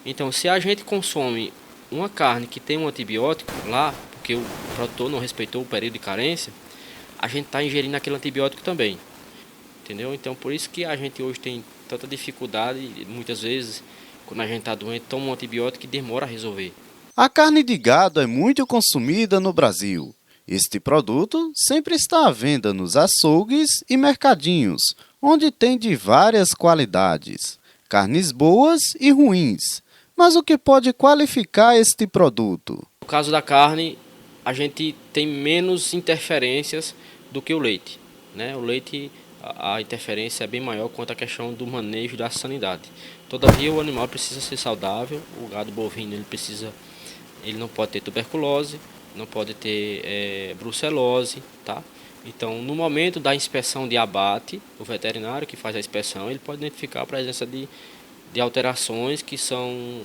Então, se a gente consome uma carne que tem um antibiótico lá, porque o produtor não respeitou o período de carência, a gente está ingerindo aquele antibiótico também, entendeu? Então, por isso que a gente hoje tem tanta dificuldade, muitas vezes, quando a gente está doente, toma um antibiótico e demora a resolver. A carne de gado é muito consumida no Brasil. Este produto sempre está à venda nos açougues e mercadinhos, onde tem de várias qualidades, carnes boas e ruins. Mas o que pode qualificar este produto? No caso da carne, a gente tem menos interferências do que o leite, né? O leite, a interferência é bem maior quanto à questão do manejo da sanidade. Todavia, o animal precisa ser saudável, o gado bovino ele não pode ter tuberculose, não pode ter brucelose, tá? Então, no momento da inspeção de abate, o veterinário que faz a inspeção, ele pode identificar a presença de alterações que são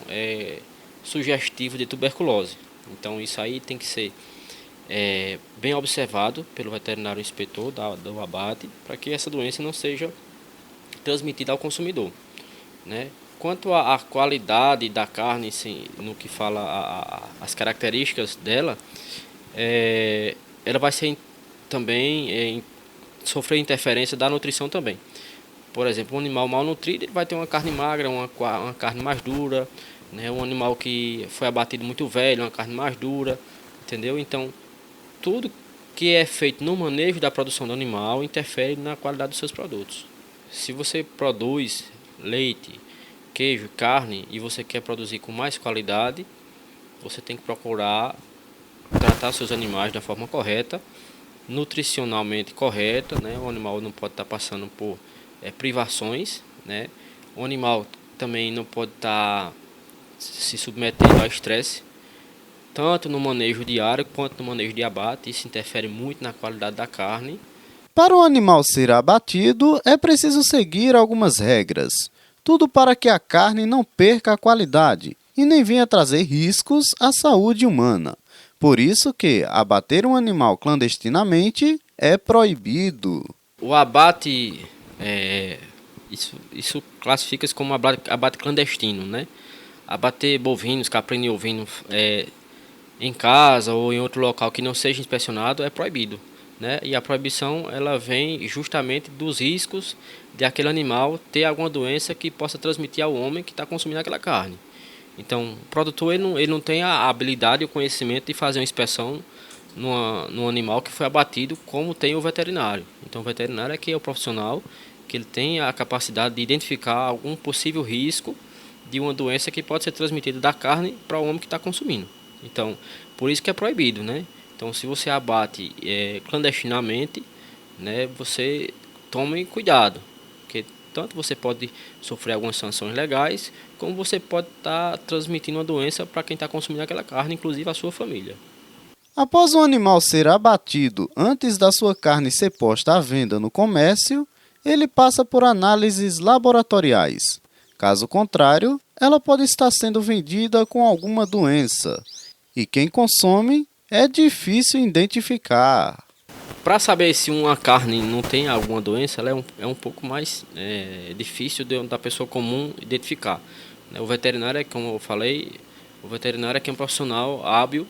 sugestivas de tuberculose. Então, isso aí tem que ser bem observado pelo veterinário inspetor do abate, para que essa doença não seja transmitida ao consumidor, né? Quanto à qualidade da carne, sim, no que fala as características dela, ela vai ser também sofrer interferência da nutrição também. Por exemplo, um animal mal nutrido ele vai ter uma carne magra, uma carne mais dura, né? Um animal que foi abatido muito velho, uma carne mais dura, entendeu? Então, tudo que é feito no manejo da produção do animal interfere na qualidade dos seus produtos. Se você produz leite, queijo, carne e você quer produzir com mais qualidade, você tem que procurar tratar seus animais da forma correta, nutricionalmente correta, né? O animal não pode estar passando por privações, né? O animal também não pode estar se submetendo a estresse, tanto no manejo diário quanto no manejo de abate. Isso interfere muito na qualidade da carne. Para o animal ser abatido, é preciso seguir algumas regras. Tudo para que a carne não perca a qualidade e nem venha trazer riscos à saúde humana. Por isso que abater um animal clandestinamente é proibido. O abate, isso classifica-se como abate clandestino, né? Abater bovinos, caprino e ovino em casa ou em outro local que não seja inspecionado é proibido, né? E a proibição ela vem justamente dos riscos de aquele animal ter alguma doença que possa transmitir ao homem que está consumindo aquela carne. Então, o produtor ele não tem a habilidade e o conhecimento de fazer uma inspeção no animal que foi abatido, como tem o veterinário. Então, o veterinário é que é o profissional que ele tem a capacidade de identificar algum possível risco de uma doença que pode ser transmitida da carne para o homem que está consumindo. Então, por isso que é proibido, né? Então, se você abate clandestinamente, né, você tome cuidado, porque tanto você pode sofrer algumas sanções legais, como você pode estar transmitindo uma doença para quem está consumindo aquela carne, inclusive a sua família. Após um animal ser abatido antes da sua carne ser posta à venda no comércio, ele passa por análises laboratoriais. Caso contrário, ela pode estar sendo vendida com alguma doença. E quem consome é difícil identificar. Para saber se uma carne não tem alguma doença, ela é um pouco mais difícil da pessoa comum identificar. O veterinário, como eu falei, o veterinário é que é um profissional hábil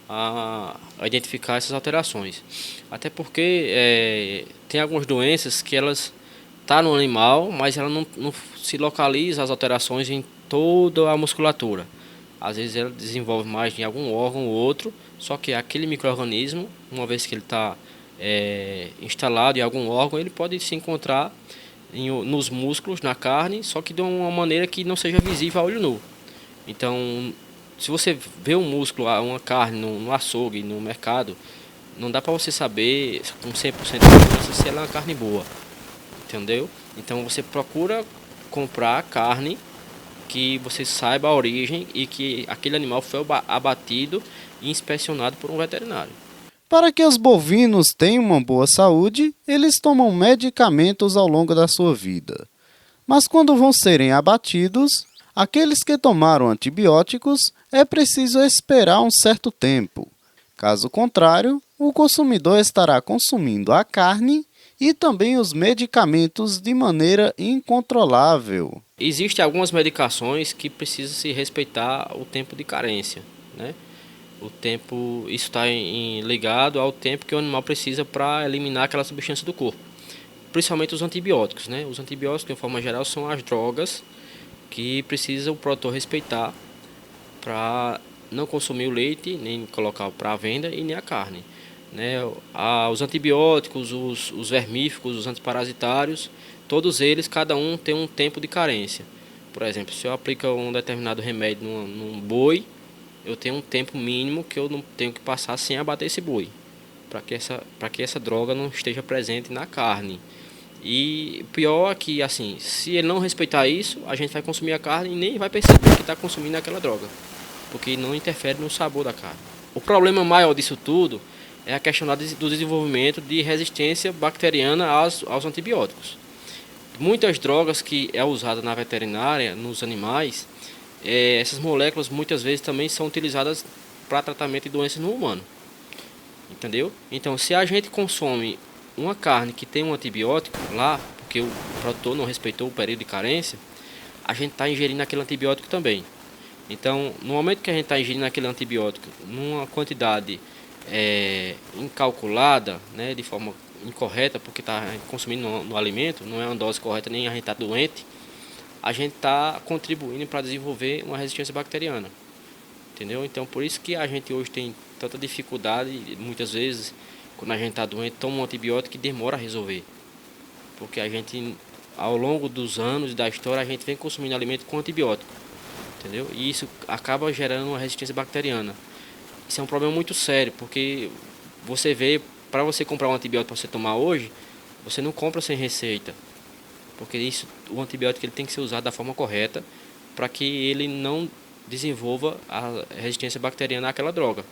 a identificar essas alterações. Até porque tem algumas doenças que elas estão no animal, mas ela não se localiza as alterações em toda a musculatura. Às vezes ela desenvolve mais em algum órgão ou outro, só que aquele micro-organismo, uma vez que ele está instalado em algum órgão, ele pode se encontrar nos músculos, na carne, só que de uma maneira que não seja visível a olho nu. Então, se você vê um músculo, uma carne no açougue, no mercado, não dá para você saber com 100% de segurança se ela é uma carne boa, entendeu? Então você procura comprar carne que você saiba a origem e que aquele animal foi abatido e inspecionado por um veterinário. Para que os bovinos tenham uma boa saúde, eles tomam medicamentos ao longo da sua vida. Mas quando vão serem abatidos, aqueles que tomaram antibióticos é preciso esperar um certo tempo. Caso contrário, o consumidor estará consumindo a carne e também os medicamentos de maneira incontrolável. Existem algumas medicações que precisam se respeitar o tempo de carência, né? O tempo, isso está ligado ao tempo que o animal precisa para eliminar aquela substância do corpo, principalmente os antibióticos, né? Os antibióticos, de forma geral, são as drogas que precisa o produtor respeitar para não consumir o leite, nem colocar para venda e nem a carne, né? Os antibióticos, os vermífugos, os antiparasitários, todos eles, cada um tem um tempo de carência. Por exemplo, se eu aplico um determinado remédio num boi, eu tenho um tempo mínimo que eu não tenho que passar sem abater esse boi, para que essa droga não esteja presente na carne. E pior é que, assim, se ele não respeitar isso, a gente vai consumir a carne e nem vai perceber que está consumindo aquela droga, porque não interfere no sabor da carne. O problema maior disso tudo é a questão do desenvolvimento de resistência bacteriana aos antibióticos. Muitas drogas que é usada na veterinária, nos animais, essas moléculas muitas vezes também são utilizadas para tratamento de doenças no humano. Entendeu? Então, se a gente consome uma carne que tem um antibiótico lá, porque o produtor não respeitou o período de carência, a gente está ingerindo aquele antibiótico também. Então, no momento que a gente está ingerindo aquele antibiótico numa quantidade incalculada, né, de forma incorreta, porque está consumindo no alimento, não é uma dose correta, nem a gente está doente, a gente está contribuindo para desenvolver uma resistência bacteriana. Entendeu? Então, por isso que a gente hoje tem tanta dificuldade, muitas vezes, quando a gente está doente, toma um antibiótico e demora a resolver. Porque a gente, ao longo dos anos da história, a gente vem consumindo alimento com antibiótico. Entendeu? E isso acaba gerando uma resistência bacteriana. Isso é um problema muito sério, porque você vê, para você comprar um antibiótico para você tomar hoje, você não compra sem receita. Porque o antibiótico ele tem que ser usado da forma correta para que ele não desenvolva a resistência bacteriana àquela droga.